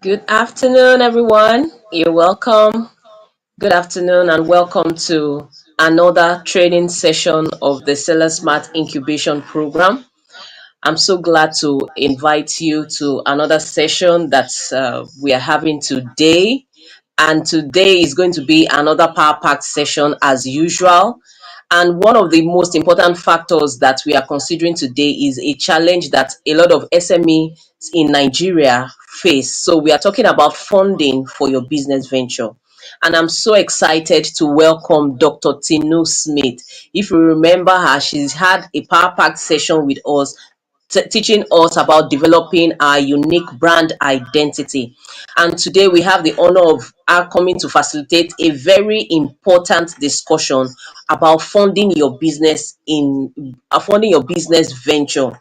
Good afternoon, everyone. You're welcome. Good afternoon, and welcome to another training session of the Seller Smart Incubation Program. I'm so glad to invite you to another session that we are having today. And today is going to be another power packed session as usual. And one of the most important factors that we are considering today is a challenge that a lot of SMEs in Nigeria face. So we are talking about funding for your business venture. And I'm so excited to welcome Dr. Tinu Smith. If you remember her, she's had a power packed session with us teaching us about developing our unique brand identity. And today we have the honor of our coming to facilitate a very important discussion about funding your business funding your business venture.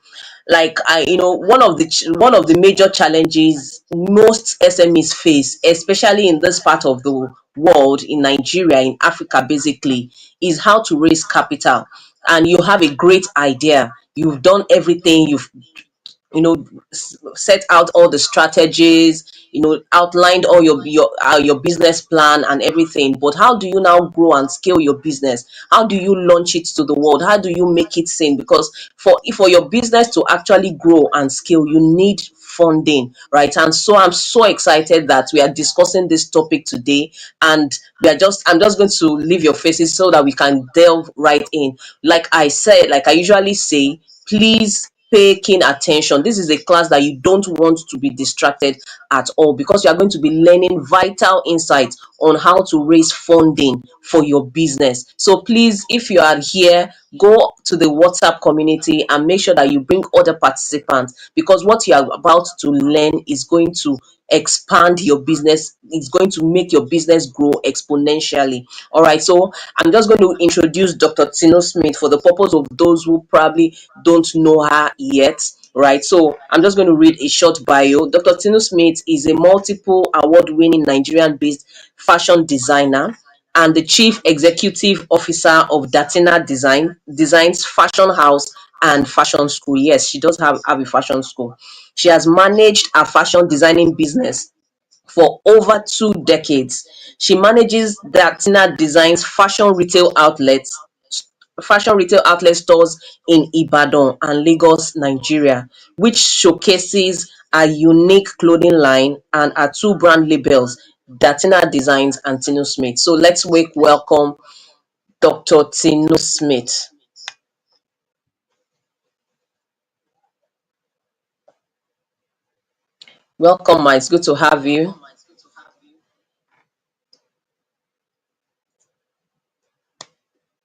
Like one of the major challenges most SMEs face, especially in this part of the world, in Nigeria, in Africa, basically, is how to raise capital. And you have a great idea, you've done everything, you've set out all the strategies, outlined all your business plan and everything, but how do you now grow and scale your business? How do you launch it to the world? How do you make it seen? Because for your business to actually grow and scale, you need funding, right? And so I'm so excited that we are discussing this topic today, and I'm just going to leave your faces so that we can delve right in. Like I said, like I usually say, please pay keen attention. This is a class that you don't want to be distracted at all, because you are going to be learning vital insights on how to raise funding for your business. So please, if you are here, go to the WhatsApp community and make sure that you bring other participants, because what you are about to learn is going to expand your business. It's going to make your business grow exponentially. All right, so I'm just going to introduce Dr. Tino Smith for the purpose of those who probably don't know her yet. Right, so I'm just going to read a short bio. Dr. Tinu Smith is a multiple award-winning Nigerian-based fashion designer and the chief executive officer of Datina Designs Fashion House and Fashion School. Yes, she does have a fashion school. She has managed a fashion designing business for over 2 decades. She manages Datina Designs fashion retail outlet stores in Ibadan and Lagos, Nigeria, which showcases a unique clothing line and our two brand labels, Datina Designs and Tinu Smith. So let's welcome Dr. Tinu Smith. Welcome, ma. It's good to have you.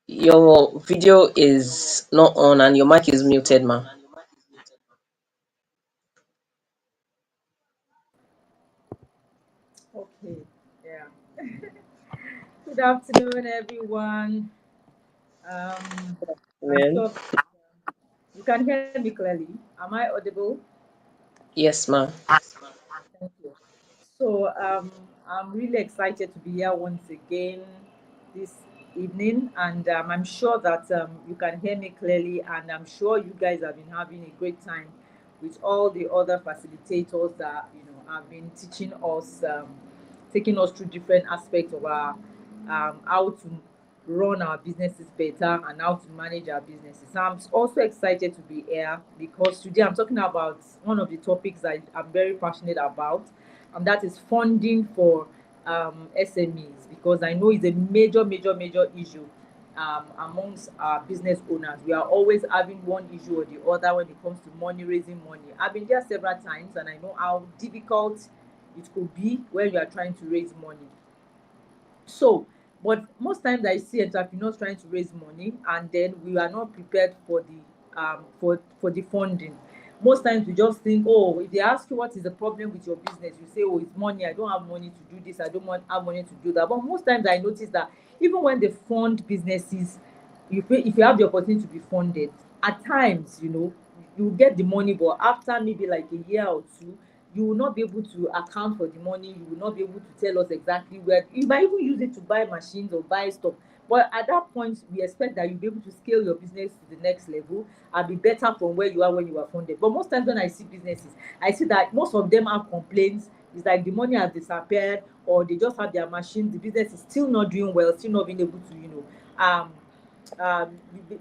Your video is not on and your mic is muted, ma. Okay, yeah. Good afternoon, everyone. I'm Yeah. sure you can hear me clearly. Am I audible? Yes, ma. Thank you. So, I'm really excited to be here once again this evening, and I'm sure that you can hear me clearly, and I'm sure you guys have been having a great time with all the other facilitators that have been teaching us, taking us through different aspects of our how to run our businesses better and how to manage our businesses. I'm also excited to be here because today I'm talking about one of the topics that I'm very passionate about, and that is funding for SMEs, because I know it's a major issue amongst our business owners. We are always having one issue or the other when it comes to money, raising money. I've been there several times and I know how difficult it could be when you are trying to raise money. So, but most times I see entrepreneurs trying to raise money and then we are not prepared for the for the funding. Most times we just think, oh, if they ask you what is the problem with your business, you say, oh, it's money. I don't have money to do this. I don't want have money to do that. But most times I notice that even when they fund businesses, if you have the opportunity to be funded, at times, you get the money, but after maybe like a year or two, you will not be able to account for the money. You will not be able to tell us exactly where you might even use it to buy machines or buy stuff. But at that point, we expect that you'll be able to scale your business to the next level and be better from where you are when you are funded. But most times when I see businesses, I see that most of them have complaints. It's like the money has disappeared, or they just have their machine. The business is still not doing well, still not being able to,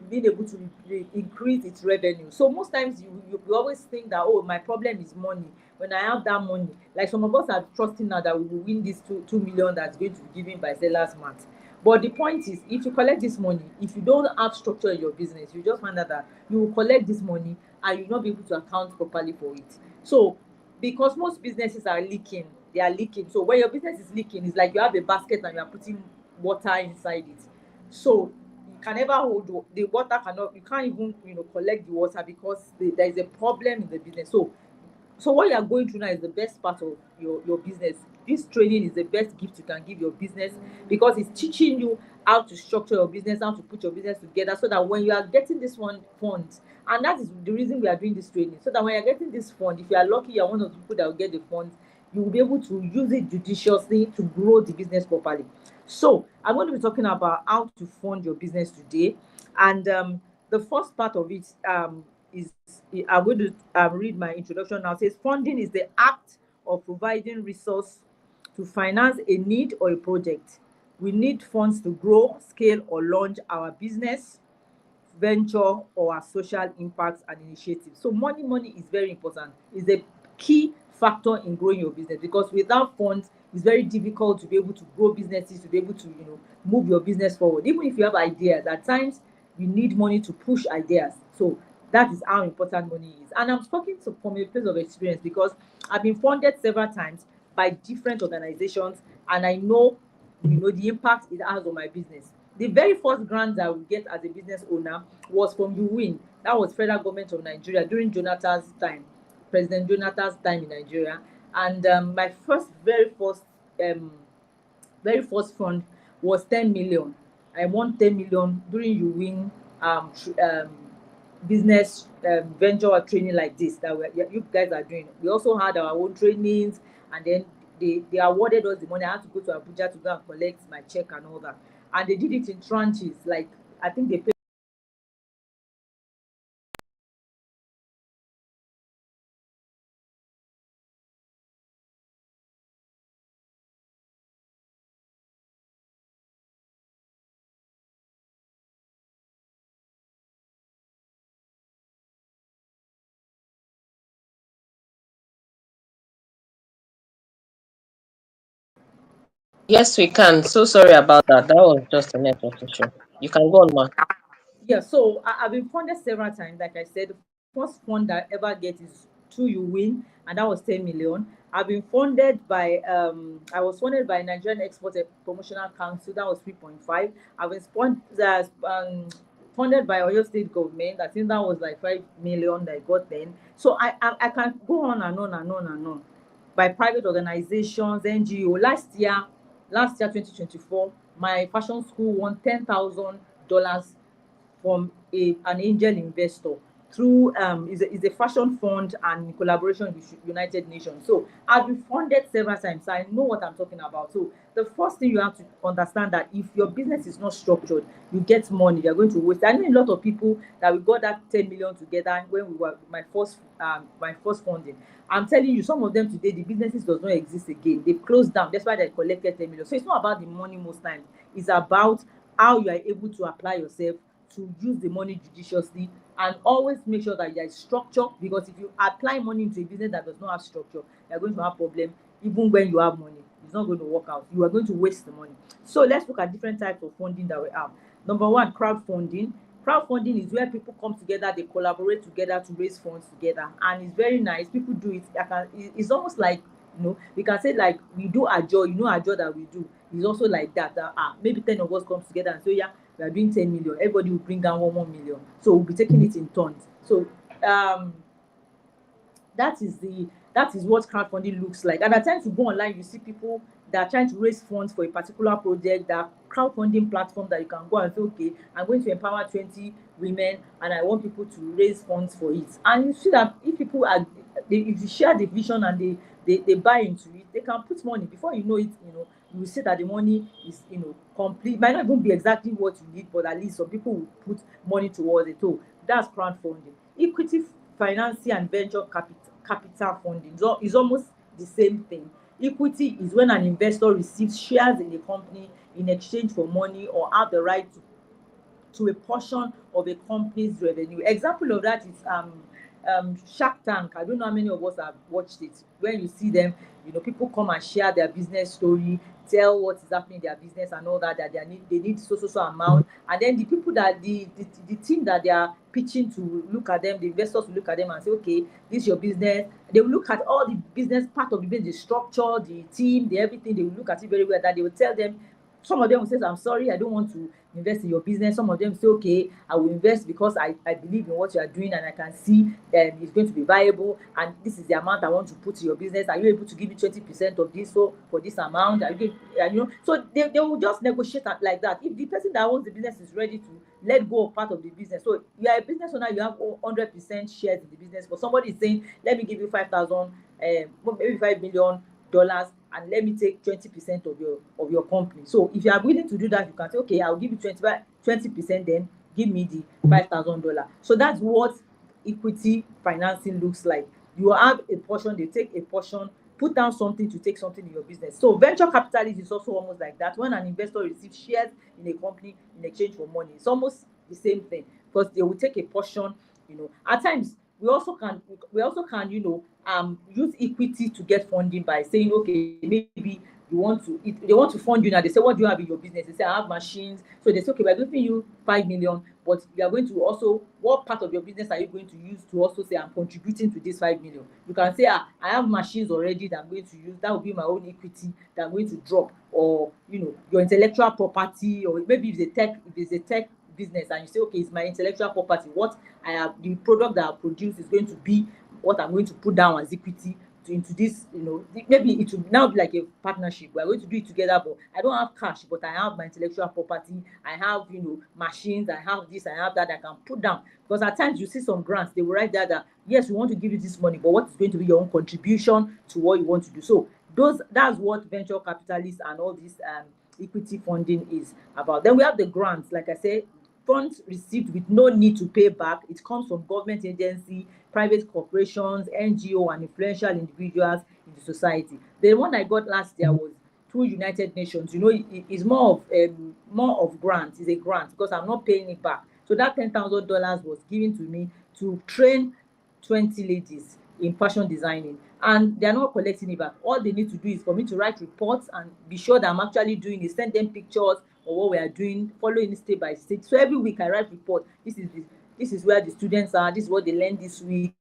being able to increase its revenue. So most times you always think that, oh, my problem is money. When I have that money, like some of us are trusting now that we will win this 2 million that's going to be given by sellers month. But the point is, if you collect this money, if you don't have structure in your business, you just find out that you will collect this money and you will not be able to account properly for it. So because most businesses are leaking, they are leaking. So when your business is leaking, it's like you have a basket and you are putting water inside it. So you can never hold the water, cannot, you can't even collect the water because there is a problem in the business. So what you are going through now is the best part of your business. This training is the best gift you can give your business, because it's teaching you how to structure your business, how to put your business together, so that when you are getting this one fund, and that is the reason we are doing this training, so that when you're getting this fund, if you are lucky, you're one of the people that will get the funds, you will be able to use it judiciously to grow the business properly. So I'm going to be talking about how to fund your business today. And the first part of it is, I'm going to read my introduction now. It says funding is the act of providing resource to finance a need or a project. We need funds to grow, scale, or launch our business, venture, or our social impacts and initiatives. So money is very important. It's a key factor in growing your business, because without funds, it's very difficult to be able to grow businesses, to be able to move your business forward. Even if you have ideas, at times you need money to push ideas. So that is how important money is. And I'm talking from a place of experience, because I've been funded several times by different organizations, and I know the impact it has on my business. The very first grant that we get as a business owner was from UWIN. That was federal government of Nigeria during Jonathan's time, President Jonathan's time in Nigeria. And my um, very first fund was 10 million. I won 10 million during UWIN business venture or training like this that you guys are doing. We also had our own trainings, and then they awarded us the money. I had to go to Abuja to go and collect my check and all that. And they did it in tranches. Like, I think they paid. Yes, we can. So sorry about that. That was just a network issue. You can go on, ma. Yeah, so I've been funded several times. Like I said, the first fund that I ever get is through You Win, and that was 10 million. I've been funded by I was funded by Nigerian Export and Promotional Council. That was 3.5. I've been funded by Oyo State government. I think that was like 5 million that I got then. So I can go on and on and on and on. By private organizations, NGO. Last year 2024, my fashion school won $10,000 from an angel investor through is a fashion fund and in collaboration with United Nations. So I've been funded several times, so I know what I'm talking about. So the first thing you have to understand, that if your business is not structured, you get money, you're going to waste. I know a lot of people that we got that 10 million together when we were my first funding. I'm telling you, some of them today, the businesses does not exist again. They've closed down. That's why they collected 10 million. So it's not about the money most times. It's about how you are able to apply yourself to use the money judiciously, and always make sure that there is structure, because if you apply money into a business that does not have structure, you're going to have problem. Even when you have money, it's not going to work out. You are going to waste the money. So let's look at different types of funding that we have. Number one, crowdfunding. Crowdfunding is where people come together, they collaborate together to raise funds together, and it's very nice. People do it. It's almost like, we can say like we do ajo, ajo that we do. It's also like that. Maybe 10 of us comes together and say, yeah, we are doing 10 million. Everybody will bring down 1 million. So we'll be taking it in turns. So um that is what crowdfunding looks like. And at times you go online, you see people that are trying to raise funds for a particular project. That crowdfunding platform that you can go and say, okay, I'm going to empower 20 women and I want people to raise funds for it. And you see that if people are if you share the vision and they buy into it, they can put money. Before you know it, you will see that the money is complete. Might not even be exactly what you need, but at least some people will put money towards it. So that's crowdfunding. Equity financing and venture capital funding is almost the same thing. Equity is when an investor receives shares in a company in exchange for money or have the right to a portion of a company's revenue. Example of that is Shark Tank. I don't know how many of us have watched it. When you see them, people come and share their business story, tell what is happening in their business and all that they need so amount, and then the people that the team that they are pitching to look at them, the investors will look at them and say, okay, this is your business. They will look at all the business part of the business, the structure, the team, the everything. They will look at it very well. That they will tell them. Some of them will say, I'm sorry, I don't want to invest in your business. Some of them say, okay, I will invest because I believe in what you are doing and I can see it's going to be viable, and this is the amount I want to put to your business. Are you able to give me 20% of this, so for this amount? Are you so they will just negotiate like that. If the person that owns the business is ready to let go of part of the business, so you are a business owner, you have 100% shares in the business, but somebody is saying, let me give you 5,000, maybe $5 million, and let me take 20% of your company. So if you are willing to do that, you can say, okay, I'll give you 20%, then give me the $5,000. So that's what equity financing looks like. You have a portion, they take a portion, put down something to take something in your business. So venture capitalist is also almost like that. When an investor receives shares in a company in exchange for money, it's almost the same thing, because they will take a portion. At times we also can use equity to get funding by saying, okay, maybe they want to fund you now. They say, what do you have in your business? They say, I have machines. So they say, okay, we're giving you 5 million, but you are going to also, what part of your business are you going to use to also say, I'm contributing to this 5 million? You can say, I have machines already that I'm going to use. That will be my own equity that I'm going to drop. Or your intellectual property, or maybe if it's a tech business and you say, okay, it's my intellectual property, what I have, the product that I produce is going to be what I'm going to put down as equity into this. Maybe it will now be like a partnership. We're going to do it together, but I don't have cash, but I have my intellectual property, I have machines, I have this, I have that I can put down. Because at times you see some grants, they will write there that yes, we want to give you this money, but what is going to be your own contribution to what you want to do? So that's what venture capitalists and all this equity funding is about. Then we have the grants. Like I said, funds received with no need to pay back. It comes from government agency, private corporations, NGO, and influential individuals in the society. The one I got last year was through United Nations. It's more of grant. It's a grant because I'm not paying it back. So that $10,000 was given to me to train 20 ladies in fashion designing, and they're not collecting it back. All they need to do is for me to write reports and be sure that I'm actually doing it, send them pictures of what we are doing, following it step by step. So every week I write report. This is where the students are, this is what they learned this week.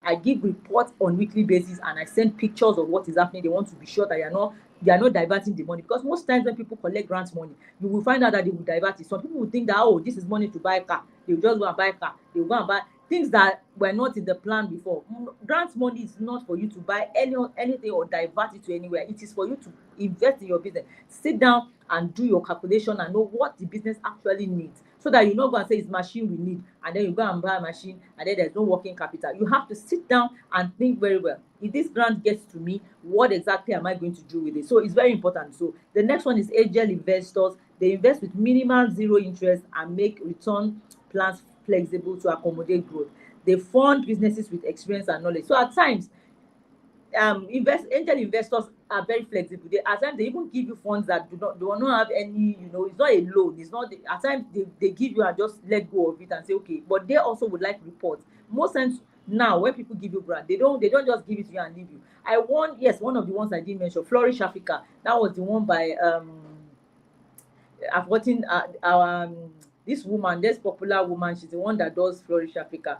I give reports on weekly basis and I send pictures of what is happening. They want to be sure that they are not diverting the money, because most times when people collect grant money, you will find out that they will divert it. Some people will think that, oh, this is money to buy a car. They will just go and buy a car. They will go and buy things that were not in the plan before. Grant money is not for you to buy anything or divert it to anywhere. It is for you to invest in your business. Sit down and do your calculation and know what the business actually needs, so that you not go and say it's machine we need, and then you go and buy a machine and then there's no working capital. You have to sit down and think very well. If this grant gets to me, what exactly am I going to do with it? So it's very important. So the next one is angel investors. They invest with minimal zero interest and make return plans flexible to accommodate growth. They fund businesses with experience and knowledge. So at times, angel investors are very flexible. At times they even give you funds that do not have any, it's not a loan. It's not. At times they give you and just let go of it and say, okay. But they also would like reports. Most times now, when people give you grant, they don't just give it to you and leave you. One of the ones I did mention, Flourish Africa. That was the one by I've gotten this woman, this popular woman. She's the one that does Flourish Africa.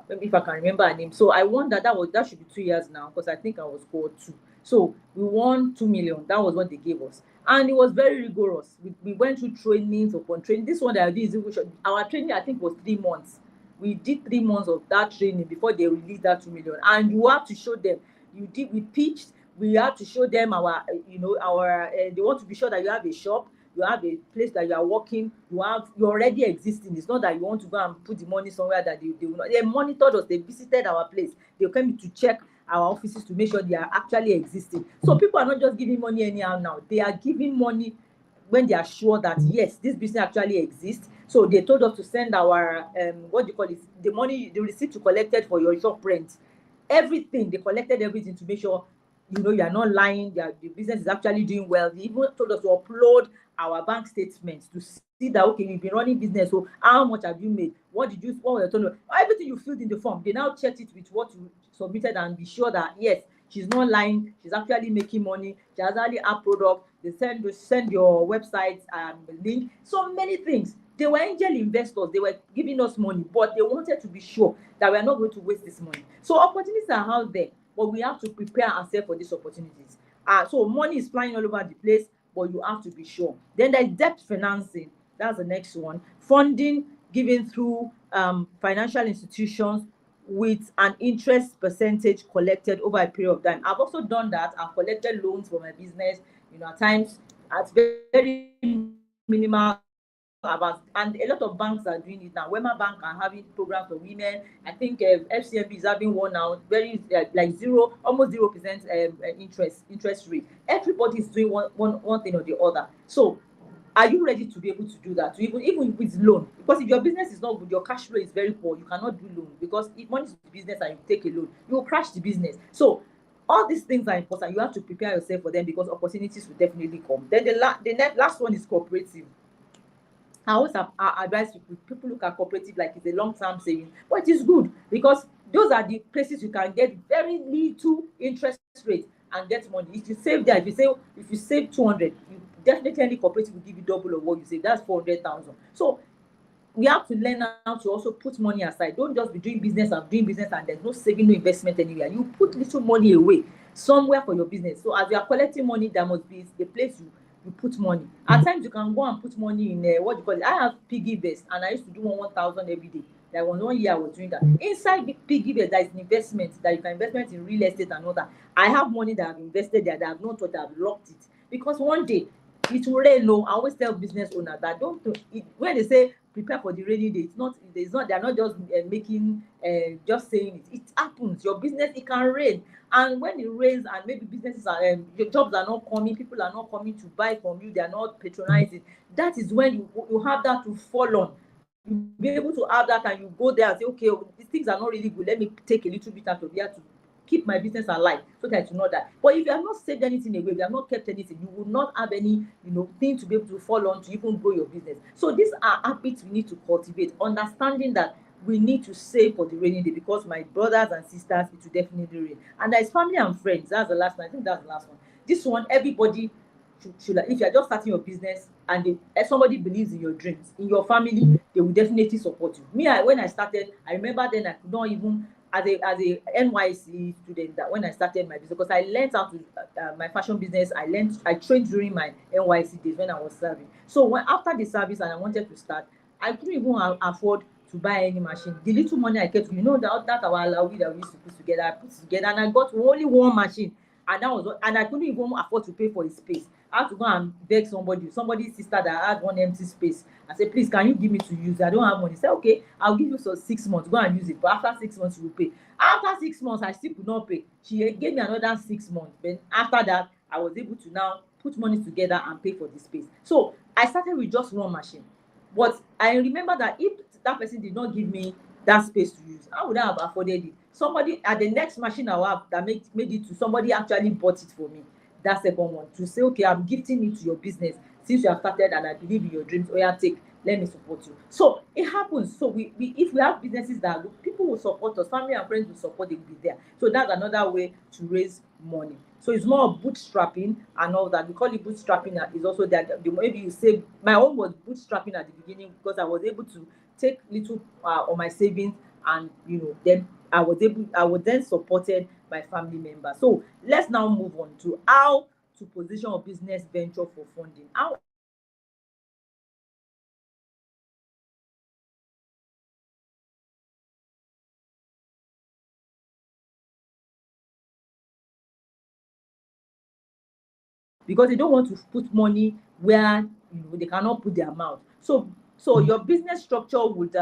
Maybe if I can remember her name. So I won that should be 2 years now, because I think I was called 2. So we won 2 million. That was what they gave us, and it was very rigorous. We went through trainings upon training. This one that I did is our training, I think, was 3 months. We did 3 months of that training before they released that 2 million, and you have to show them. We pitched. We have to show them our they want to be sure that you have a shop, you have a place that you are working, you're already existing. It's not that you want to go and put the money somewhere that they will not. They monitored us, they visited our place, they came to check our offices to make sure they are actually existing. So people are not just giving money anyhow now. They are giving money when they are sure that yes, this business actually exists. So they told us to send our the money, the receipt you collected for your shop rent, everything. They collected everything to make sure you are not lying, the business is actually doing well. They even told us to upload our bank statements to see that, okay, you've been running business, so how much have you made, what were your turnover, everything you filled in the form. They now checked it with what you submitted and be sure that yes, she's not lying, she's actually making money, she has actually a product. They send your website link, so many things. They were angel investors, they were giving us money, but they wanted to be sure that we are not going to waste this money. So opportunities are out there, but we have to prepare ourselves for these opportunities. So money is flying all over the place, but you have to be sure. Then there's debt financing. That's the next one. Funding given through financial institutions with an interest percentage collected over a period of time. I've also done that. I've collected loans for my business, at times at very minimal about, and a lot of banks are doing it now. Wema Bank are having programs for women. I think FCMB is having one now, very like zero, almost 0% interest rate. Everybody is doing one thing or the other. So are you ready to be able to do that? To even with loan, because if your business is not good, your cash flow is very poor, you cannot do loan, because if money is the business and you take a loan, you will crash the business. So all these things are important. You have to prepare yourself for them, because opportunities will definitely come. Then the last one is cooperative. I always advise people look at cooperative like it's a long-term saving, but it is good, because those are the places you can get very little interest rate and get money. If you save there, if you save 200, you definitely cooperative will give you double of what you save. That's 400,000. So we have to learn how to also put money aside. Don't just be doing business and there's no saving, no investment anywhere. You put little money away somewhere for your business. So as you are collecting money, there must be a place you put money. At times you can go and put money in what you call it. I have piggy vest, and I used to do 1,000 every day. There was 1 year I was doing that. Inside the piggy vest, there is an investment that you can investment in real estate and all that. I have money that I've invested there that I've not thought I've locked it, because one day it will rain. No, I always tell business owners that don't when they say prepare for the rainy day, they're not just making just saying it. It happens. Your business, it can rain, and when it rains and maybe businesses are your jobs are not coming, people are not coming to buy from you, they are not patronizing. That is when you have that to fall on. You'll be able to have that, and you go there and say, okay, these things are not really good, let me take a little bit out of here to keep my business alive, so that you know that. But if you have not saved anything away, if you have not kept anything, you will not have any thing to be able to fall on to even grow your business. So these are habits we need to cultivate, understanding that we need to save for the rainy day, because my brothers and sisters, it will definitely rain. And there's family and friends. That's the last one. I think that's the last one. This one, everybody should if you're just starting your business and if somebody believes in your dreams in your family, they will definitely support you. When I started, I remember then I could not even, as a NYC student, that when I started my business, because I learned how to my fashion business, I trained during my NYC days when I was serving. So after the service and I wanted to start, I couldn't even afford to buy any machine. The little money I kept, that our alawi that we used to put together, I put together, and I got only one machine, and I couldn't even afford to pay for the space. I had to go and beg somebody's sister that had one empty space. I said, please, can you give me to use? I don't have money. He said, okay, I'll give you for 6 months. Go and use it. But after 6 months, you will pay. After 6 months, I still could not pay. She gave me another 6 months. Then after that, I was able to now put money together and pay for the space. So I started with just one machine. But I remember that if that person did not give me that space to use, how would I have afforded it? Somebody at the next machine I will have that made it to somebody actually bought it for me. That second one, to say, okay, I'm gifting it to your business since you have started and I believe in your dreams. Oh yeah, take, let me support you. So it happens. So we if we have businesses that are good, people will support us, family and friends will support, they will be there. So that's another way to raise money. So it's more of bootstrapping and all that. We call it bootstrapping, is also that maybe you save. My own was bootstrapping at the beginning, because I was able to take little on my savings, and then I was then supported by family members. So let's now move on to how to position a business venture for funding. How because they don't want to put money where they cannot put their mouth. So your business structure would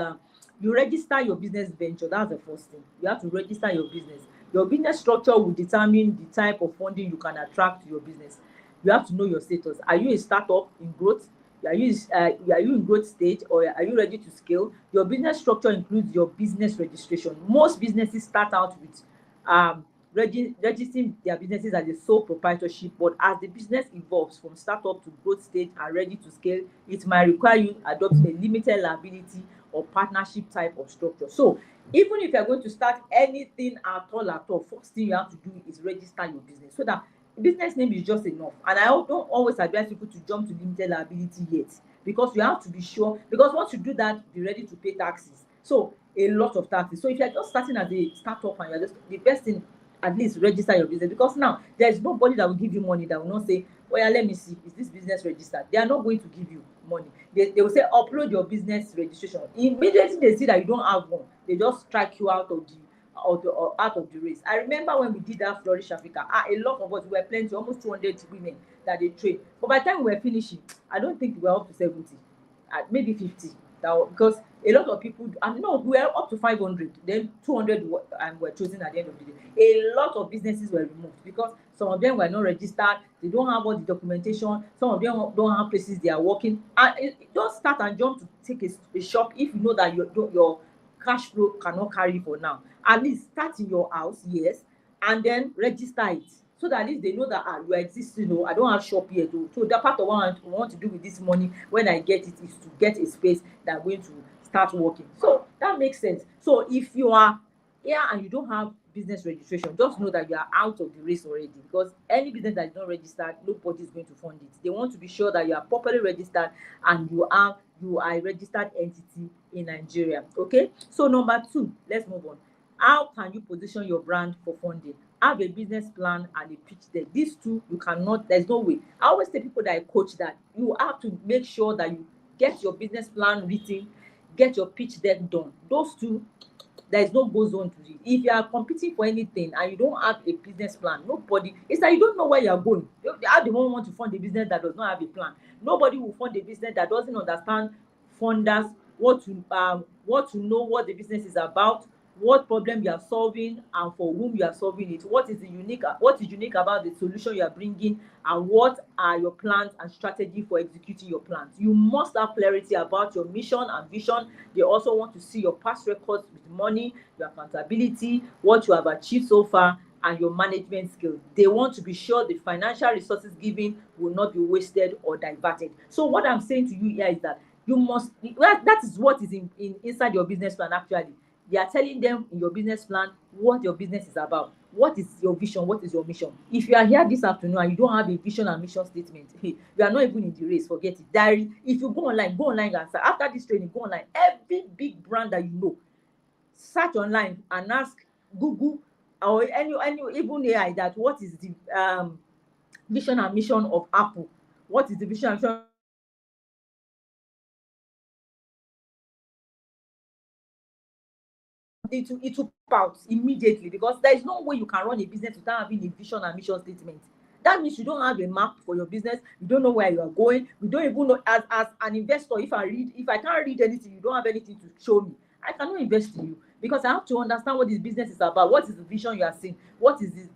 you register your business venture. That's the first thing. You have to register your business. Your business structure will determine the type of funding you can attract to your business. You have to know your status. Are you a startup in growth? Are you in growth stage, or are you ready to scale? Your business structure includes your business registration. Most businesses start out with registering their businesses as a sole proprietorship, but as the business evolves from startup to growth stage and ready to scale, it might require you adopt a limited liability or partnership type of structure. So even if you're going to start anything at all, first thing you have to do is register your business so that business name is just enough. And I don't always advise people to jump to limited liability yet, because you have to be sure, because once you do that, be ready to pay taxes. So a lot of taxes. So if you're just starting as a startup and you're just the best thing, at least register your business, because now there's nobody that will give you money that will not say, oh yeah, let me see, is this business registered? They are not going to give you money. They will say upload your business registration. Immediately they see that you don't have one, they just strike you out of the out of the race. I remember when we did that Flourish Africa, a lot of us, we were plenty, almost 200 women that they trained. But by the time we were finishing, I don't think we were up to 70, maybe 50. Because a lot of people, no, we were up to 500, then 200 were chosen at the end of the day. A lot of businesses were removed because some of them were not registered, they don't have all the documentation, some of them don't have places they are working. And just start and jump to take a shop if you know that your cash flow cannot carry for now. At least start in your house, yes, and then register it, so that at least they know that you are existing. I don't have shop here too. So that part of what I want to do with this money when I get it is to get a space that I'm going to start working. So that makes sense. So if you are here and you don't have business registration, just know that you are out of the race already, because any business that is not registered, nobody is going to fund it. They want to be sure that you are properly registered and you are a registered entity in Nigeria. Okay, so number 2, let's move on. How can you position your brand for funding? Have a business plan and a pitch deck. These two, you cannot, there's no way. I always tell people that I coach that you have to make sure that you get your business plan written, get your pitch deck done. Those two, there is no go zone to it. If you are competing for anything and you don't have a business plan, nobody, it's like you don't know where you are going. How do one want to fund a business that does not have a plan? Nobody will fund a business that doesn't understand funders, what to know what the business is about, what problem you are solving and for whom you are solving it, what is unique about the solution you are bringing, and what are your plans and strategy for executing your plans. You must have clarity about your mission and vision. They also want to see your past records with money, your accountability, what you have achieved so far, and your management skills. They want to be sure the financial resources given will not be wasted or diverted. So what I'm saying to you here is that you must, that is what is inside your business plan. Actually, you are telling them in your business plan what your business is about, what is your vision, what is your mission. If you are here this afternoon and you don't have a vision and mission statement, you are not even in the race. Forget it. Diary, if you go online and start. After this training, go online, every big brand that you know, search online and ask Google or any even AI that what is the vision and mission of Apple, what is the vision and mission. It will pop out immediately, because there is no way you can run a business without having a vision and mission statement. That means you don't have a map for your business, you don't know where you are going, you don't even know. As an investor, if I can't read anything, you don't have anything to show me, I cannot invest in you, because I have to understand what this business is about, what is the vision you are seeing, what is this,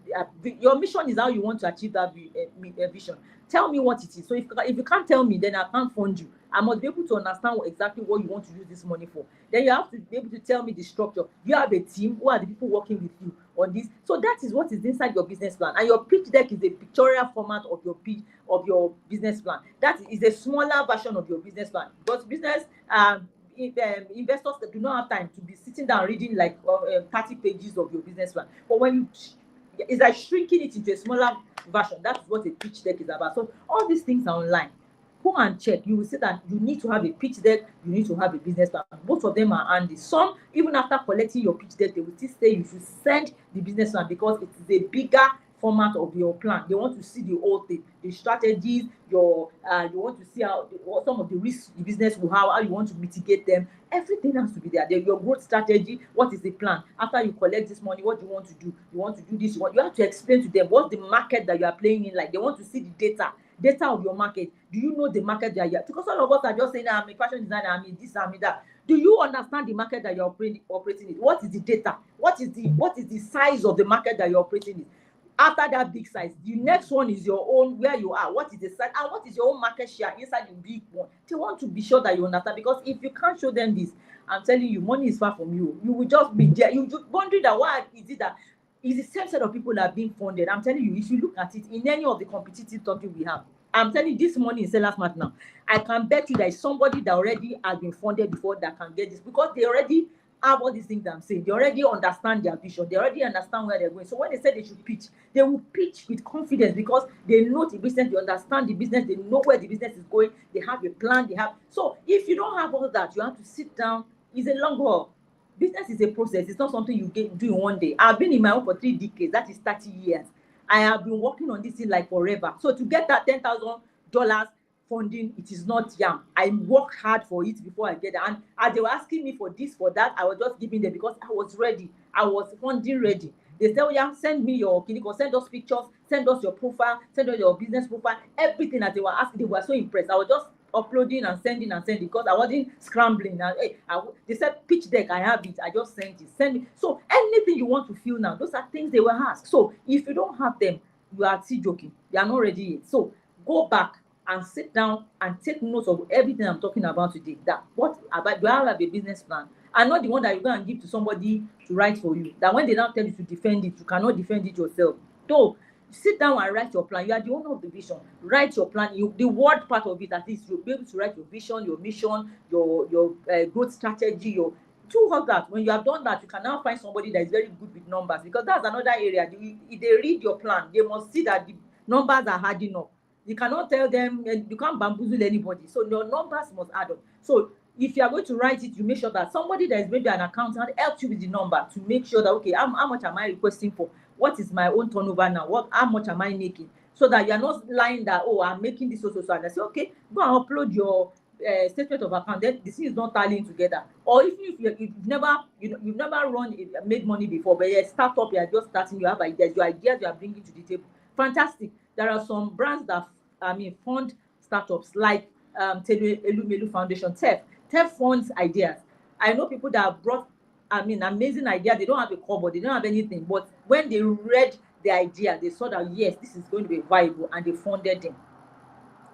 your mission is how you want to achieve that vision. Tell me what it is. So if you can't tell me, then I can't fund you. I must be able to understand exactly what you want to use this money for. Then you have to be able to tell me the structure. You have a team. Who are the people working with you on this? So that is what is inside your business plan. And your pitch deck is a pictorial format of your pitch of your business plan. That is a smaller version of your business plan. Because business investors do not have time to be sitting down reading like 30 pages of your business plan. But when you, it's like shrinking it into a smaller version. That's what a pitch deck is about. So all these things are online. Go and check. You will see that you need to have a pitch deck, you need to have a business plan. Both of them are handy. Some, even after collecting your pitch deck, they will still say you should send the business plan, because it is a bigger format of your plan. They want to see the whole thing, the strategies, you want to see how some of the risks the business will have, how you want to mitigate them. Everything has to be there. Your growth strategy, what is the plan? After you collect this money, what do you want to do? You want to do this, you have to explain to them what's the market that you are playing in. Like, they want to see the data of your market. Do you know the market that you are? Because all of us are just saying, I'm a fashion designer, I'm in this, I'm in that. Do you understand the market that you're operating in? What is the data? What is the size of the market that you're operating in? After that big size, the next one is your own, where you are, what is the size, and what is your own market share inside the big one. They want to be sure that you understand, because if you can't show them this, I'm telling you, money is far from you. You will just be there. You just wondering that why is it that it's the same set of people that are being funded. I'm telling you, if you look at it in any of the competitive topic we have, I'm telling you, this money in Sellers Mart now, I can bet you there is somebody that already has been funded before that can get this, because they already have all these things that I'm saying. They already understand their vision. They already understand where they're going. So when they say they should pitch, they will pitch with confidence because they know the business, they understand the business, they know where the business is going, they have a plan, they have. So if you don't have all that, you have to sit down. It's a long haul. Business is a process. It's not something you do in one day. I've been in my own for 3 decades. That is 30 years. I have been working on this thing like forever. So to get that $10,000 funding, it is not yam. I worked hard for it before I get it. And as they were asking me for this, for that, I was just giving them because I was ready. I was funding ready. They said, oh yeah, send me your clinical, send us pictures, send us your profile, send us your business profile, everything that they were asking. They were so impressed. I was just uploading and sending because I wasn't scrambling. And hey, they said pitch deck, I have it. I just sent it. Send me. So anything you want to feel now, those are things they will ask. So if you don't have them, you are still joking. You are not ready yet. So go back and sit down and take notes of everything I'm talking about today. That what about, do I have a business plan? And not the one that you go and give to somebody to write for you. That when they now tell you to defend it, you cannot defend it yourself. So sit down and write your plan. You are the owner of the vision. Write your plan. The word part of it, at least you'll be able to write your vision, your mission, your growth strategy, your do all that. When you have done that, you can now find somebody that is very good with numbers, because that's another area. If they read your plan, they must see that the numbers are adding up. You cannot tell them, you can't bamboozle anybody. So your numbers must add up. So if you are going to write it, you make sure that somebody that is maybe an accountant helps you with the number to make sure that, okay, how much am I requesting for? What is my own turnover now? How much am I making? So that you are not lying that, oh, I'm making this so. And I say, okay, go and upload your statement of account. Then the thing is not tallying together. Or even if you've never, you've never made money before, but you're a startup, you're just starting, you have ideas, your ideas you are bringing to the table. Fantastic. There are some brands that fund startups like Tinu Elumelu Foundation, TEF funds ideas. I know people that have brought amazing idea. They don't have a cover, they don't have anything, but when they read the idea, they saw that yes, this is going to be viable, and they funded them.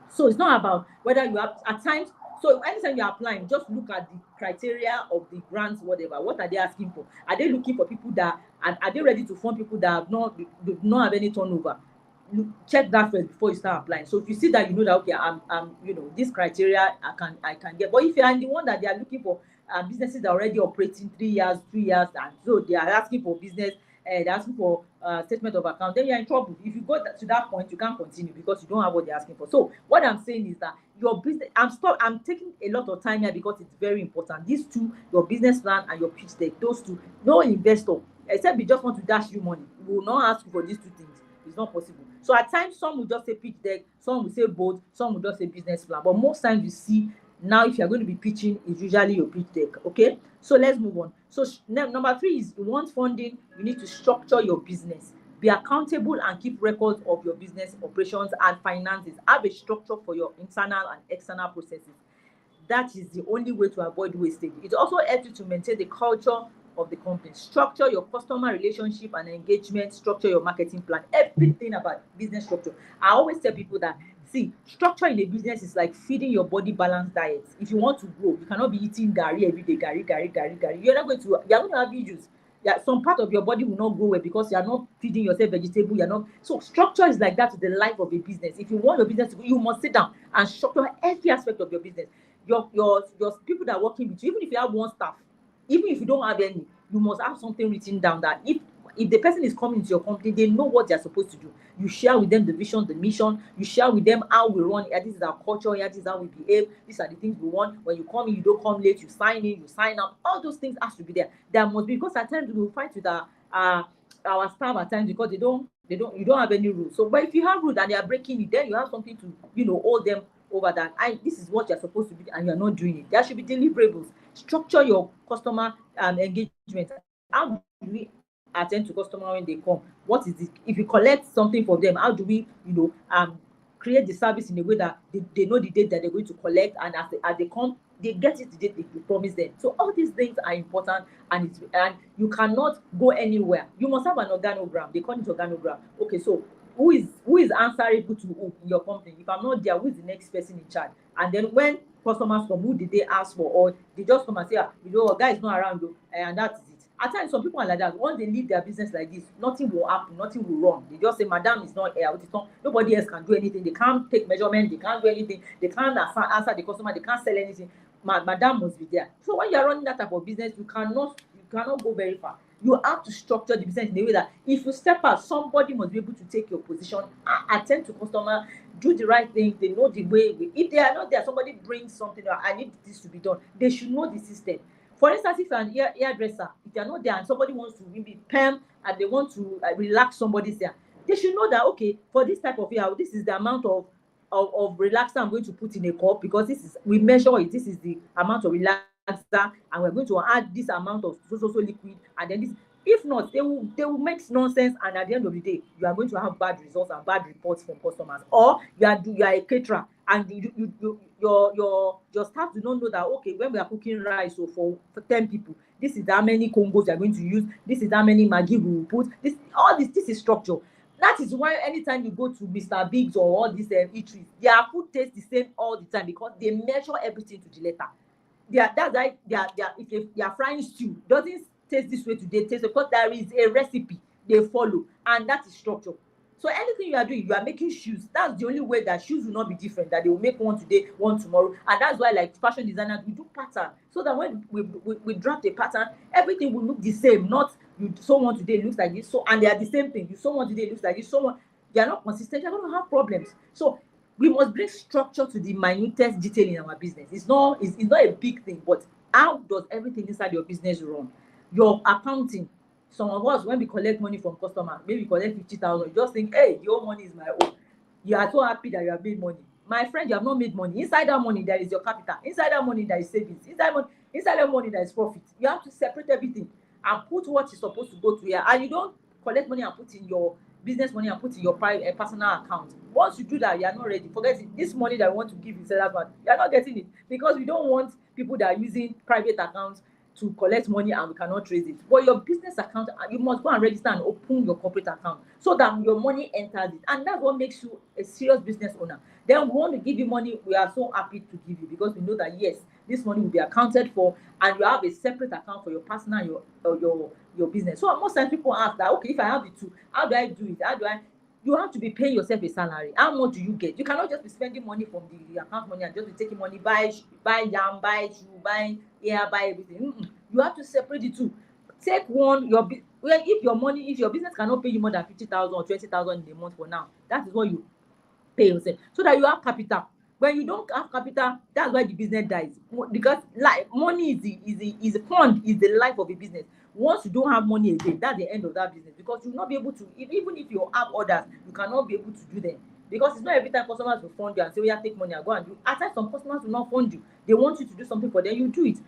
So it's not about whether you have, at times, so anytime you're applying, just look at the criteria of the grants, whatever. What are they asking for? Are they looking for people that, and are they ready to fund people that do not have any turnover? You check that first before you start applying. So if you see that, you know that, okay, I'm this criteria I can get. But if you are in the one that they are looking for businesses that are already operating 3 years, and so they are asking for business, they're asking for statement of account, then you're in trouble. If you go to that point, you can't continue because you don't have what they're asking for. So what I'm saying is that your business, I'm taking a lot of time here because it's very important. These two, your business plan and your pitch deck, those two, no investor, except they just want to dash you money, we will not ask you for these two things. It's not possible. So at times, some will just say pitch deck, some will say both, some will just say business plan. But most times you see now, if you're going to be pitching, it's usually your pitch deck. Okay, so let's move on. So number 3 is, you want funding, you need to structure your business. Be accountable and keep records of your business operations and finances. Have a structure for your internal and external processes. That is the only way to avoid wastage. It also helps you to maintain the culture of the company. Structure your customer relationship and engagement, structure your marketing plan, everything about business structure. I always tell people that, see, structure in a business is like feeding your body balanced diet. If you want to grow, you cannot be eating gari every day, gari. You're going to have issues. Yeah, some part of your body will not grow well because you are not feeding yourself vegetable. You're not. So structure is like that to the life of a business. If you want your business to grow, you must sit down and structure every aspect of your business. Your people that are working with you, even if you have one staff, even if you don't have any, you must have something written down that if the person is coming to your company, they know what they're supposed to do. You share with them the vision, the mission. You share with them how we run. Yeah, this is our culture. Yeah, this is how we behave. These are the things we want. When you come in, you don't come late. You sign in, you sign out. All those things has to be there. There must be, because at times we will fight with our staff at times because you don't have any rules. So, but if you have rules and they are breaking it, then you have something to hold them over that. This is what you're supposed to be, and you're not doing it. There should be deliverables. Structure your customer engagement. How do we attend to customer when they come? What is it? If you collect something for them, how do we create the service in a way that they know the date that they're going to collect, and as they come, they get it the date you promise them. So all these things are important, and you cannot go anywhere. You must have an organogram. They call it organogram. Okay, so who is answerable to who in your company? If I'm not there, who is the next person in charge? And then when customers come, who did they ask for? Or they just come and say, a guy is not around, and that is it. At times, some people are like that. Once they leave their business like this, nothing will happen, nothing will run. They just say, Madam is not here. It's not, nobody else can do anything. They can't take measurement. They can't do anything. They can't answer the customer. They can't sell anything. Madam must be there. So when you're running that type of business, you cannot go very far. You have to structure the business in a way that if you step out, somebody must be able to take your position, attend to customer, do the right thing. They know the way. If they are not there, somebody brings something. I need this to be done. They should know the system. For instance, if you're an hairdresser, if you're not there and somebody wants to maybe perm and they want to relax somebody's hair, they should know that, okay, for this type of hair, this is the amount of relaxer I'm going to put in a cup, because we measure it. This is the amount of relaxer, and we're going to add this amount of so liquid, and then this. If not, they will make nonsense, and at the end of the day, you are going to have bad results and bad reports from customers. Or you are a caterer, and your staff do not know that, okay, when we are cooking rice, so for 10 people, this is how many Congos you are going to use, this is how many Maggi we will put, this is structure. That is why anytime you go to Mr. Biggs or all these eateries, their food tastes the same all the time, because they measure everything to the letter. That's why if they are frying stew, doesn't taste this way today, taste, because there is a recipe they follow, and that is structure. So anything you are doing, you are making shoes. That's the only way that shoes will not be different, that they will make one today, one tomorrow. And that's why, like fashion designers, we do pattern, so that when we draft a pattern, everything will look the same. Not you sew one today, looks like this, so and they are the same thing. You sew one today, looks like this, so one, they are not consistent, you're going to have problems. So we must bring structure to the minutest detail in our business. It's not a big thing, but how does everything inside your business run? Your accounting. Some of us, when we collect money from customers, maybe we collect 50,000, you just think, hey, your money is my own. You are so happy that you have made money. My friend, you have not made money. Inside that money, there is your capital. Inside that money, there is savings. Inside that money, there is profit. You have to separate everything and put what is supposed to go to here. And you don't collect money and put in your business money and put in your private personal account. Once you do that, you are not ready. Forget it. This money that we want to give you, sellers one, you are not getting it, because we don't want people that are using private accounts to collect money and we cannot trace it. But your business account, you must go and register and open your corporate account, so that your money enters it. And that's what makes you a serious business owner. Then we want to give you money, we are so happy to give you, because we know that, yes, this money will be accounted for, and you have a separate account for your personal, your business. So most times people ask that, okay, if I have the two, how do I do it? You have to be paying yourself a salary. How much do you get? You cannot just be spending money from the account money and just be taking money, buy yam, buy shoe, buy hair, buy everything. You have to separate the two. Take one, if your business cannot pay you more than 50,000 or 20,000 in a month for now, that is what you pay yourself, so that you have capital. When you don't have capital, that's why the business dies, because money is the fund, is the life of a business. Once you don't have money again, that's the end of that business, because you will not be able to, even if you have orders, you cannot be able to do them, because it's not every time customers will fund you and say, oh yeah, take money and go and do. At times, some customers will not fund you. They want you to do something for them, you do it.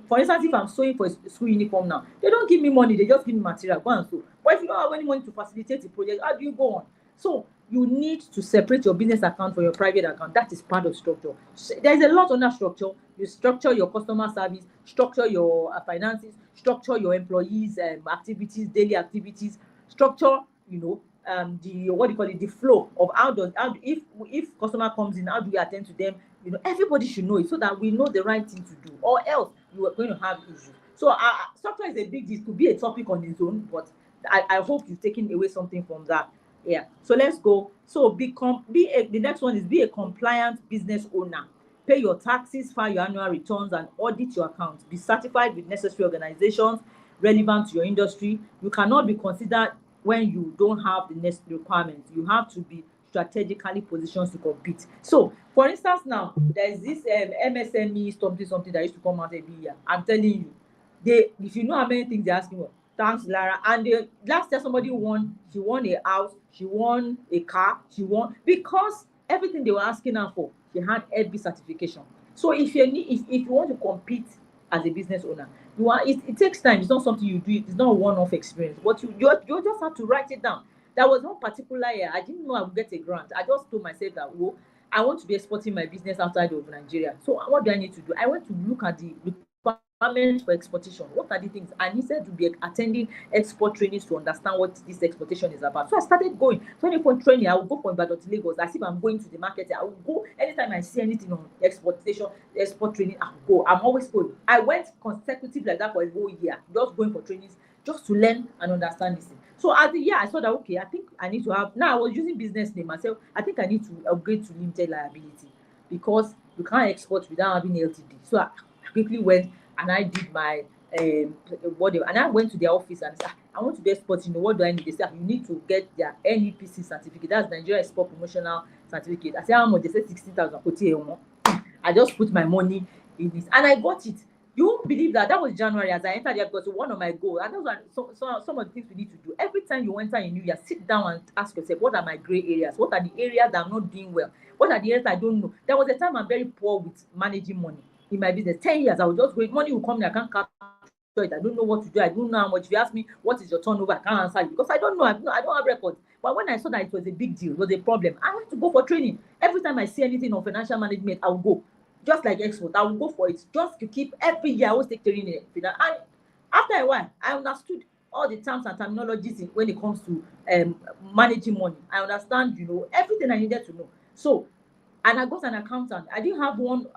For instance, if I'm sewing for a school uniform now, they don't give me money, they just give me material, go and sew. But if you don't have any money to facilitate the project, how do you go on? So you need to separate your business account from your private account. That is part of structure. There's a lot under structure. You structure your customer service, structure your finances, structure your employees' activities, daily activities, structure, the, what do you call it, the flow of if customer comes in, how do we attend to them? Everybody should know it, so that we know the right thing to do, or else you are going to have issues. So structure is a big deal. It could be a topic on its own, but I hope you've taken away something from that. Yeah. So let's go. So the next one is, be a compliant business owner. Pay your taxes, file your annual returns, and audit your accounts. Be certified with necessary organizations relevant to your industry. You cannot be considered when you don't have the necessary requirements. You have to be strategically positioned to compete. So, for instance, now there is this MSME something that used to come out every year. I'm telling you, if you know how many things they're asking for, thanks Lara. And last year somebody won. She won a house, she won a car, because everything they were asking her for, she had every certification. So if you want to compete as a business owner, it takes time. It's not something you do. It's not a one-off experience, but you just have to write it down. There was one particular year I didn't know I would get a grant. I just told myself that, oh, I want to be exporting my business outside of Nigeria. So what do I need to do? I went to look at the requirements for exportation. What are the things? I needed to be attending export trainings to understand what this exportation is about. So I started going. 20-point training. I will go from Ibadan to Lagos as if I'm going to the market. I will go anytime I see anything on exportation, export training. I will go. I'm always going. I went consecutive like that for a whole year, just going for trainings just to learn and understand this thing. So as the year, I saw that okay, I think I need to have. Now I was using business name myself. I think I need to upgrade to limited liability because you can't export without having LTD. So I quickly went and I did my whatever, and I went to their office and said, I want to be export. You know, what do I need? They said you need to get their NEPC certificate. That's Nigeria Export Promotional Certificate. I said how much? They said 16,000. I just put my money in this and I got it. You won't believe that was January as I entered there because one of my goals, and those are some of the things we need to do. Every time you enter a new year, sit down and ask yourself, what are my gray areas? What are the areas that I'm not doing well? What are the areas I don't know? There was a time I'm very poor with managing money in my business. 10 years, I was just going, money will come in, I can't capture it. I don't know what to do. I don't know how much. If you ask me, what is your turnover? I can't answer you because I don't know. I don't have records. But when I saw that it was a big deal, it was a problem, I had to go for training. Every time I see anything on financial management, I'll go. Just like export, I will go for it. Just to keep every year, I always take training. And after a while, I understood all the terms and terminologies when it comes to managing money. I understand, everything I needed to know. So, and I got an accountant. I didn't have one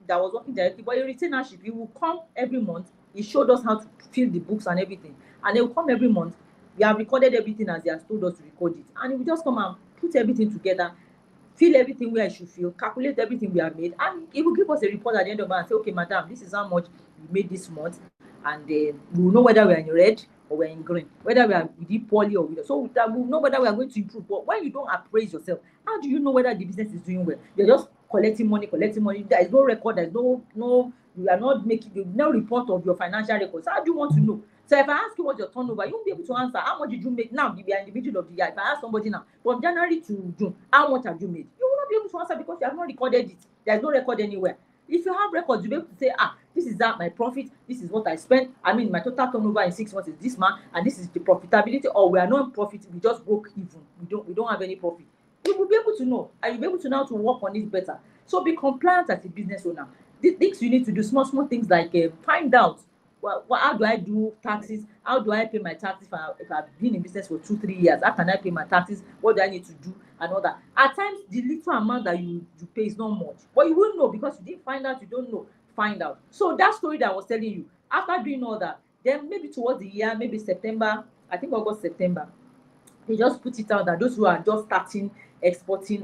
that was working directly, but a retainership. He will come every month. He showed us how to fill the books and everything. And they will come every month. We have recorded everything as they have told us to record it. And he will just come and put everything together, fill everything where I should fill, calculate everything we have made, and he will give us a report at the end of the month and say, okay, madam, this is how much we made this month, and we will know whether we are in red or we're in green, whether we did poorly or we so that we'll know whether we are going to improve. But when you don't appraise yourself, how do you know whether the business is doing well? You're just collecting money. There is no record, there's no you are not making no report of your financial records. How do you want to know? So if I ask you what's your turnover, you won't be able to answer. How much did you make now? We are in the middle of the year. If I ask somebody now, from January to June, how much have you made? You will not be able to answer because you have not recorded it. There's no record anywhere. If you have records, you'll be able to say, this is that my profit, this is what I spent. I mean, my total turnover in 6 months is this month, and this is the profitability, or we are not profit, we just broke even. We don't have any profit. You will be able to know, and you'll be able to now to work on it better. So be compliant as a business owner. The things you need to do, small things like find out how do I do taxes? How do I pay my taxes if I've been in business for 2-3 years? How can I pay my taxes? What do I need to do? And all that. At times, the little amount that you pay is not much, but you will know because you didn't find out. You don't know. Find out. So that story that I was telling you, after doing all that, then maybe towards the year, maybe September, I think August, September, they just put it out that those who are just starting exporting,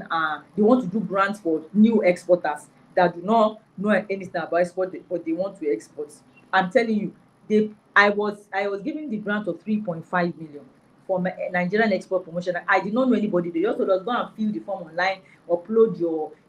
they want to do grants for new exporters that do not know anything about export, but they want to export. I'm telling you, I was given the grant of 3.5 million for my Nigerian export promotion. I did not know anybody. They just told us go and fill the form online,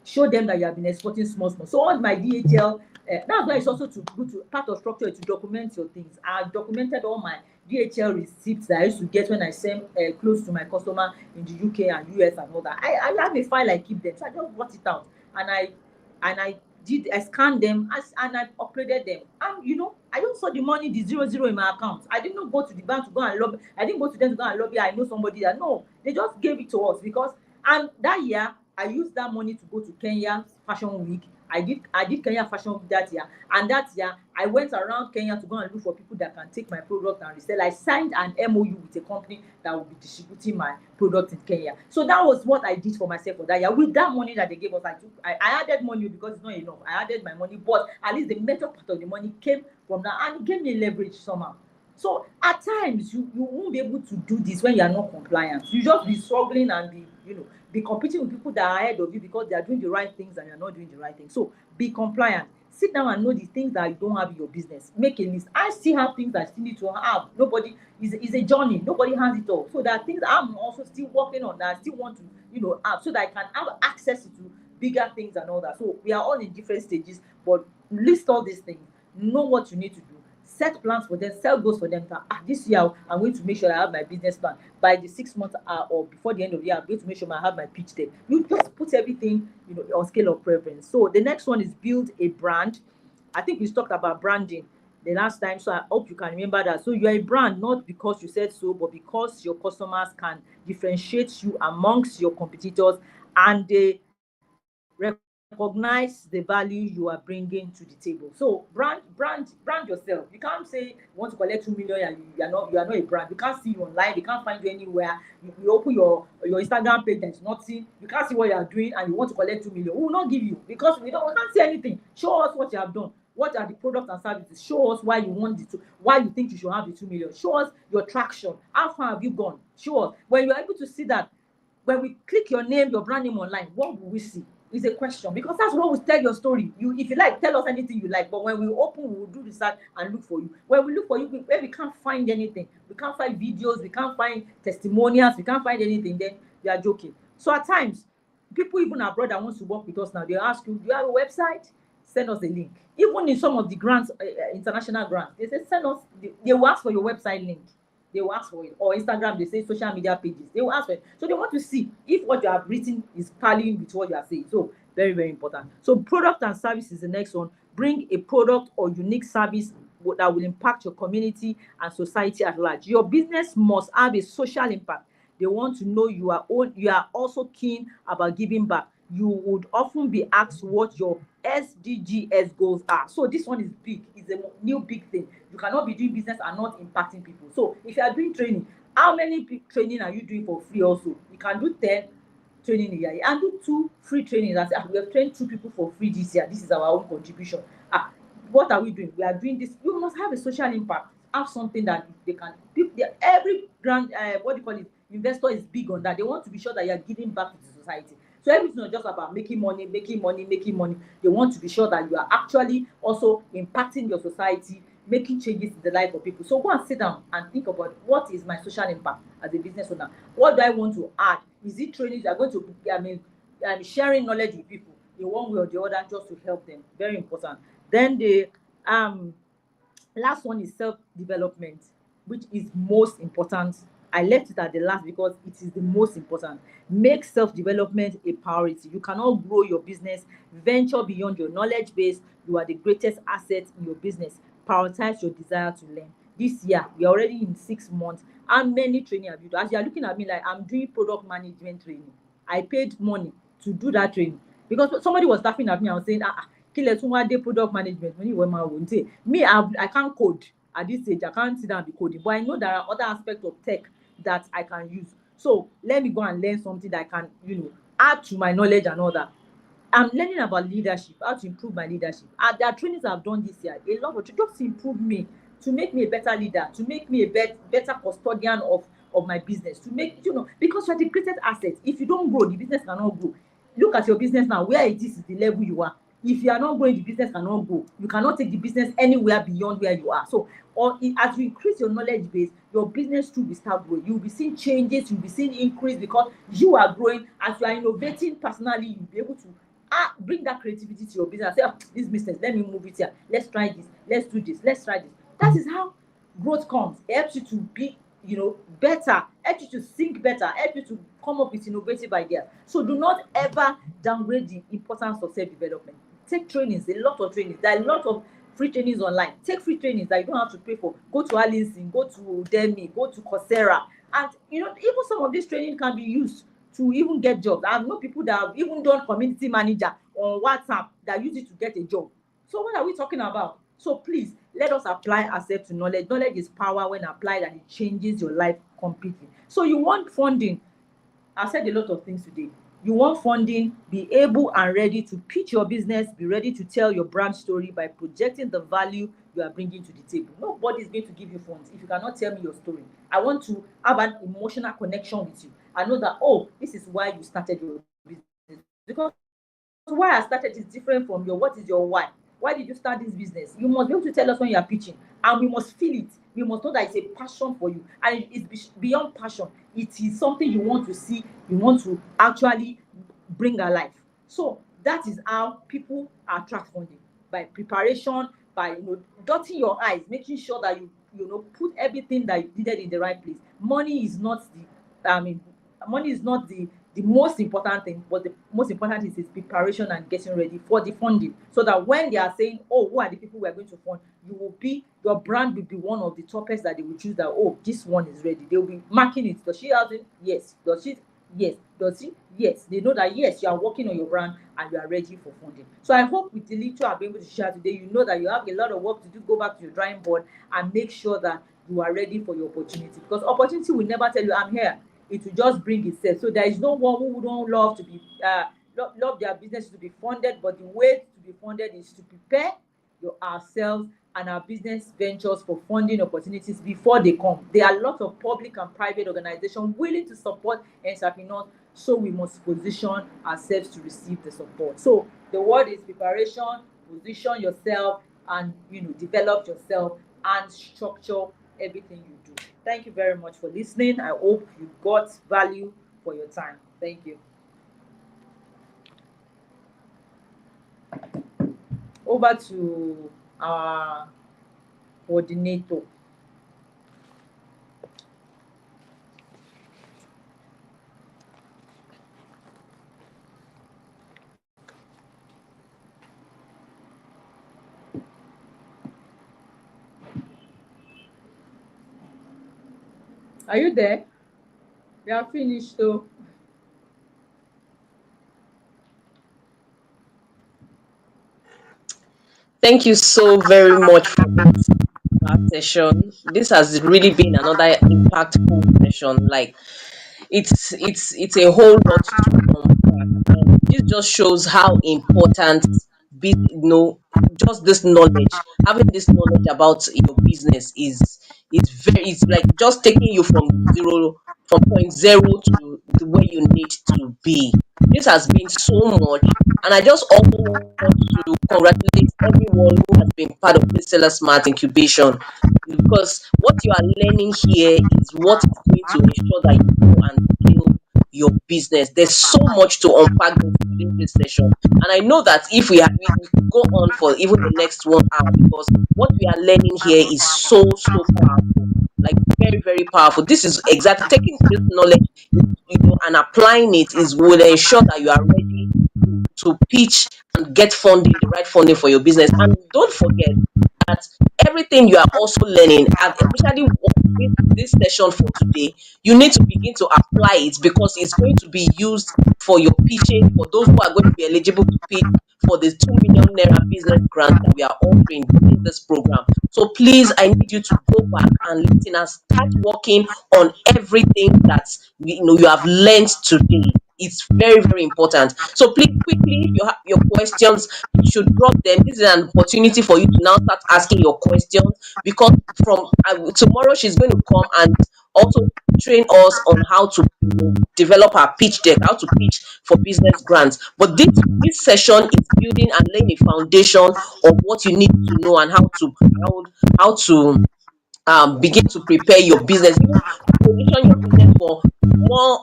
show them that you have been exporting small. So all my DHL, that's why it's also to good to part of structure is to document your things. I documented all my DHL receipts that I used to get when I send clothes to my customer in the UK and US and all that. I have a file I keep them, so I just brought it out and I scanned them and I uploaded them. And I just saw the money, the 00 in my account. I did not go to the bank to go and lobby. I didn't go to them to go and lobby. I know somebody that no, they just gave it to us because and that year I used that money to go to Kenya Fashion Week. I did Kenya Fashion Week that year, and that year I went around Kenya to go and look for people that can take my product and resell. I signed an MOU with a company that will be distributing my product in Kenya. So that was what I did for myself for that year. With that money that they gave us, I added money because it's not enough. I added my money, but at least the major part of the money came from that, and it gave me leverage somehow. So at times you won't be able to do this when you are not compliant. You just be struggling and be competing with people that are ahead of you because they are doing the right things and you're not doing the right things. So be compliant. Sit down and know the things that you don't have in your business. Make a list. I still have things that I still need to have. Nobody is a journey. Nobody has it all. So there are things I'm also still working on that I still want to have so that I can have access to bigger things and all that. So we are all in different stages, but list all these things. Know what you need to do. Set plans for them, set goals for them. This year I'm going to make sure I have my business plan by the 6 months or before the end of the year. I'm going to make sure I have my pitch deck. You just put everything on scale of preference. So the next one is build a brand. I think we talked about branding the last time, so I hope you can remember that. So you're a brand not because you said so, but because your customers can differentiate you amongst your competitors and they recognize the value you are bringing to the table. So brand yourself. You can't say you want to collect 2 million and you are not a brand. You can't see you online. They can't find you anywhere. You open your Instagram page, there's nothing. You can't see what you are doing, and you want to collect 2 million. We will not give you because we can't see anything. Show us what you have done. What are the products and services? Show us why you want why you think you should have the 2 million. Show us your traction. How far have you gone? Show us. When you're able to see that, when we click your name, your brand name online, what will we see? Is a question, because that's what will tell your story. You, if you like, tell us anything you like, but when we open, we will do research and look for you. When we look for you, when we can't find anything, we can't find videos, we can't find testimonials, we can't find anything, then we are joking. So at times, people even abroad that wants to work with us now, they ask you, do you have a website? Send us a link. Even in some of the grants, international grants, they say send us, they will ask for your website link. They will ask for it. Or Instagram, they say social media pages. They will ask for it. So they want to see if what you have written is tallying with what you are saying. So very, very important. So product and service is the next one. Bring a product or unique service that will impact your community and society at large. Your business must have a social impact. They want to know you are also keen about giving back. You would often be asked what your SDGs goals are. So this one is big. It's a new big thing. You cannot be doing business and not impacting people. So if you are doing training, how many training are you doing for free also? You can do 10 training a year and do 2 free trainings. And say, we have trained 2 people for free this year. This is our own contribution. What are we doing? We are doing this. You must have a social impact. Have something that they can. Every grand, what do you call it? Investor is big on that. They want to be sure that you are giving back to the society. So everything is not just about making money. They want to be sure that you are actually also impacting your society, making changes in the life of people. So go and sit down and think about, what is my social impact as a business owner? What do I want to add? Is it training that are going to, sharing knowledge with people in one way or the other just to help them? Very important. Then the last one is self-development, which is most important. I left it at the last because it is the most important. Make self-development a priority. You cannot grow your business, venture beyond your knowledge base. You are the greatest asset in your business. Prioritize your desire to learn. This year, we are already in 6 months. How many training have you done? As you are looking at me like I'm doing product management training, I paid money to do that training because somebody was laughing at me and was saying, kí lẹ tún wá dé product management. Mo ní ìwọ máa wò ní tè. Me, I can't code at this stage. I can't sit down and be coding, but I know there are other aspects of tech that I can use. So let me go and learn something that I can, add to my knowledge and all that. I'm learning about leadership, how to improve my leadership. And there are trainings I've done this year, a lot of just to improve me, to make me a better leader, to make me a better custodian of my business, to make, because you're the greatest asset. If you don't grow, the business cannot grow. Look at your business now, where it is the level you are. If you are not growing, the business cannot grow. You cannot take the business anywhere beyond where you are. So, as you increase your knowledge base, your business too will start growing. You'll be seeing changes, you'll be seeing increase because you are growing. As you are innovating personally, you'll be able to bring that creativity to your business. Say, this business, let me move it here. Let's try this. Let's do this. Let's try this. That is how growth comes. It helps you to be, better. Helps you to think better. Helps you to come up with innovative ideas. So do not ever downgrade the importance of self-development. Take trainings, a lot of trainings. There are a lot of free trainings online. Take free trainings that you don't have to pay for. Go to Alison, go to Udemy, go to Coursera. And, even some of this training can be used to even get jobs. I know people that have even done community manager on WhatsApp that use it to get a job. So what are we talking about? So please, let us apply ourselves to knowledge. Knowledge is power when applied, and it changes your life completely. So you want funding. I've said a lot of things today. You want funding, be able and ready to pitch your business, be ready to tell your brand story by projecting the value you are bringing to the table. Nobody is going to give you funds if you cannot tell me your story. I want to have an emotional connection with you. I know that, this is why you started your business. Because why I started is different from what is your why. Why did you start this business? You must be able to tell us when you are pitching, and we must feel it. We must know that it's a passion for you, and it's beyond passion. It is something you want to see, you want to actually bring alive. So that is how people attract funding, by preparation, by dotting your I's, making sure that you put everything that you needed in the right place. Money is not the most important thing, but the most important is preparation and getting ready for the funding, so that when they are saying, who are the people we are going to fund, your brand will be one of the toppest that they will choose, that this one is ready. They will be marking it. Does she have it? Yes. Does she? Yes. Does he? Yes. They know that yes, you are working on your brand and you are ready for funding. So I hope with the little I've been able to share today, you know that you have a lot of work to do. Go back to your drawing board and make sure that you are ready for your opportunity, because opportunity will never tell you I'm here. It will just bring itself. So there is no one who would not love to be love their business to be funded, but the way to be funded is to prepare, ourselves and our business ventures for funding opportunities before they come. There are a lot of public and private organizations willing to support entrepreneurs, so we must position ourselves to receive the support. So the word is preparation, position yourself, and develop yourself and structure everything you do. Thank you very much for listening. I hope you got value for your time. Thank you. Over to our coordinator. Are you there? We are finished though. Thank you so very much for this session. This has really been another impactful session. Like it's a whole lot to unpack. And this just shows how important just this knowledge, having this knowledge about your business is very, it's like just taking you from point zero to the where you need to be. This has been so much, and I just also want to congratulate everyone who has been part of this Seller Smart incubation, because what you are learning here is what is going to ensure that you go and scale your business. There's so much to unpack in this session, and I know that if we could go on for even the next 1 hour, because what we are learning here is so powerful, like very very powerful. This is exactly taking this knowledge, and applying it is will ensure that you are ready to pitch and get funding, the right funding for your business. And don't forget that everything you are also learning, and especially this session for today, you need to begin to apply it, because it's going to be used for your pitching, for those who are going to be eligible to pitch for the 2 million naira business grant that we are offering in this program. So please, I need you to go back and listen and start working on everything that you have learned today. It's very very important. So please, quickly, if you have your questions, you should drop them. This is an opportunity for you to now start asking your questions, because from tomorrow she's going to come and also train us on how to develop our pitch deck, how to pitch for business grants. But this session is building and laying a foundation of what you need to know, and how to begin to prepare your business, even position your business for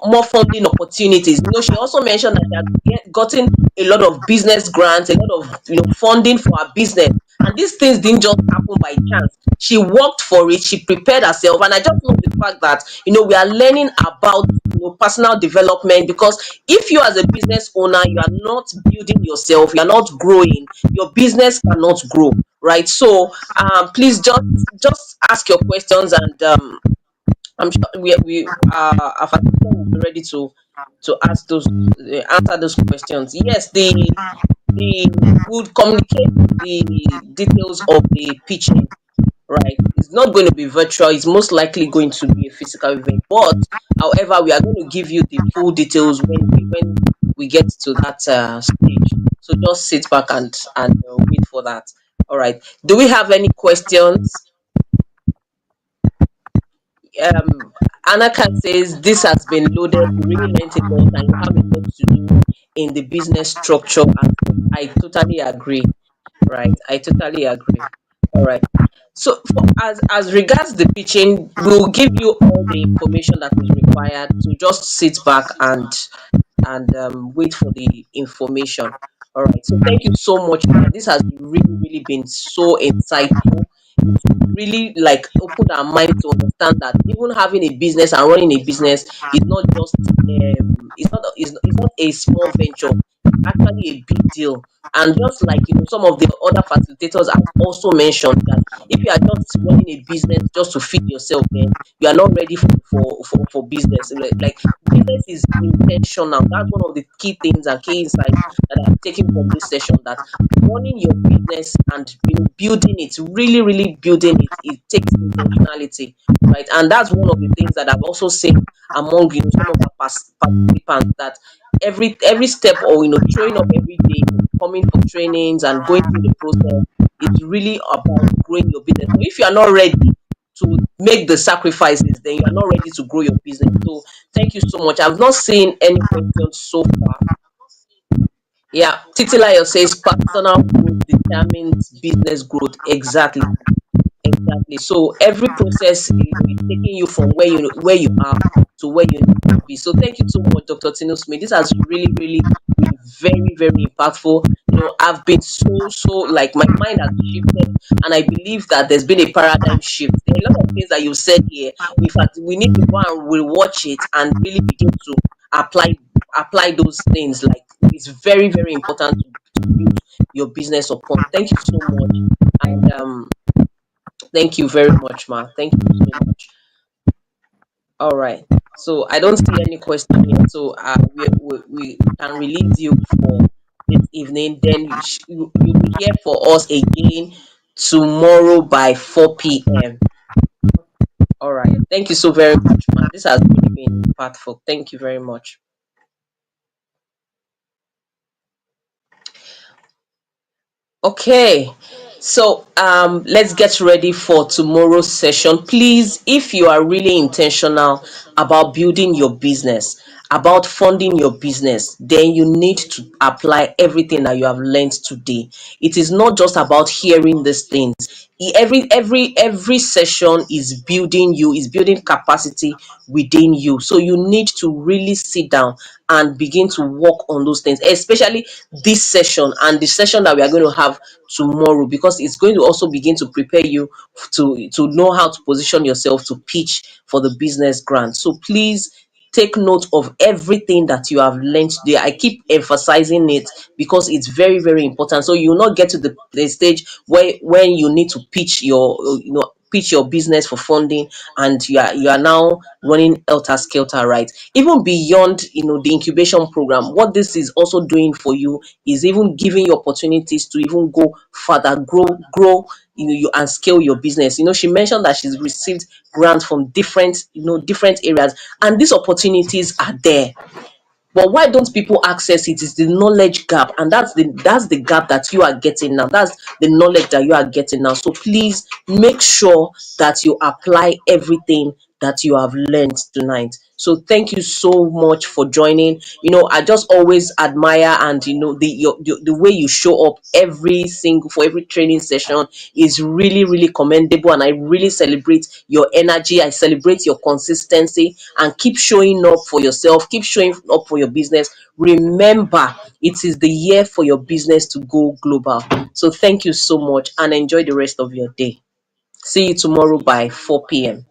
more funding opportunities. She also mentioned that she has gotten a lot of business grants, a lot of funding for her business, and these things didn't just happen by chance. She worked for it, she prepared herself, and I just love the fact that we are learning about personal development, because if you as a business owner, you are not building yourself, you are not growing, your business cannot grow, right? So please just ask your questions, and I'm sure our facilitator will be ready to ask those answer those questions. Yes, the would communicate the details of the pitching, right? It's not going to be virtual, it's most likely going to be a physical event. But however, we are going to give you the full details when we get to that stage. So just sit back and wait for that. All right. Do we have any questions? um Anaka says this has been loaded. We really learned a lot, and you have a lot to do in the business structure. And I totally agree. Right, I totally agree. All right. So as regards the pitching, we'll give you all the information that is required. So just sit back and wait for the information. All right. So thank you so much. This has really been so insightful. Really like open our mind to understand that even having a business and running a business is not just it's not a small venture. It's actually a big deal. And just like some of the other facilitators have also mentioned that if you are just running a business just to feed yourself, then you are not ready for business. Like business is intentional. That's one of the key things and key insights that I'm taking from this session, that running your business and building it, really building it, it takes intentionality, right? And that's one of the things that I've also seen among some of our participants, that every step, or showing up every day, coming for trainings and going through the process, It's really about growing your business. So if you are not ready to make the sacrifices, then you are not ready to grow your business. So thank you so much. I've not seen any questions so far. Yeah, Titilayo says personal growth determines business growth. Exactly. Exactly. So every process, is taking you from where you are to where you need to be. So thank you so much, Dr. Tino Smith. This has really, really been very, very impactful. I've been so like my mind has shifted, and I believe that there's been a paradigm shift. There are a lot of things that you said here. In fact, we need to go and rewatch it and really begin to apply apply those things. Like it's very, very important to build your business upon. Thank you so much. And thank you very much, ma. Thank you so much. All right. So I don't see any question here. So we can release you for this evening. Then you'll be here for us again tomorrow by 4 p.m. All right. Thank you so very much, ma. This has really been impactful. Thank you very much. Okay, so let's get ready for tomorrow's session. Please, if you are really intentional about building your business, about funding your business, then you need to apply everything that you have learned today. It is not just about hearing these things. Every session is building you, is building capacity within you. So you need to really sit down and begin to work on those things, especially this session and the session that we are going to have tomorrow, because it's going to also begin to prepare you to know how to position yourself to pitch for the business grant. So please take note of everything that you have learned today. I keep emphasizing it because it's very, very important. So you will not get to the stage where when you need to pitch your business for funding, and you are now running elter skelter, right? Even beyond the incubation program, what this is also doing for you is even giving you opportunities to even go further, grow you and scale your business. She mentioned that she's received grants from different areas, and these opportunities are there. But why don't people access it? Is the knowledge gap, and that's the gap that you are getting now. That's the knowledge that you are getting now. So please make sure that you apply everything that you have learned tonight. So thank you so much for joining. I just always admire, and the way you show up for every training session is really, really commendable, and I really celebrate your energy. I celebrate your consistency, and keep showing up for yourself, keep showing up for your business. Remember, it is the year for your business to go global. So thank you so much, and enjoy the rest of your day. See you tomorrow by 4 p.m.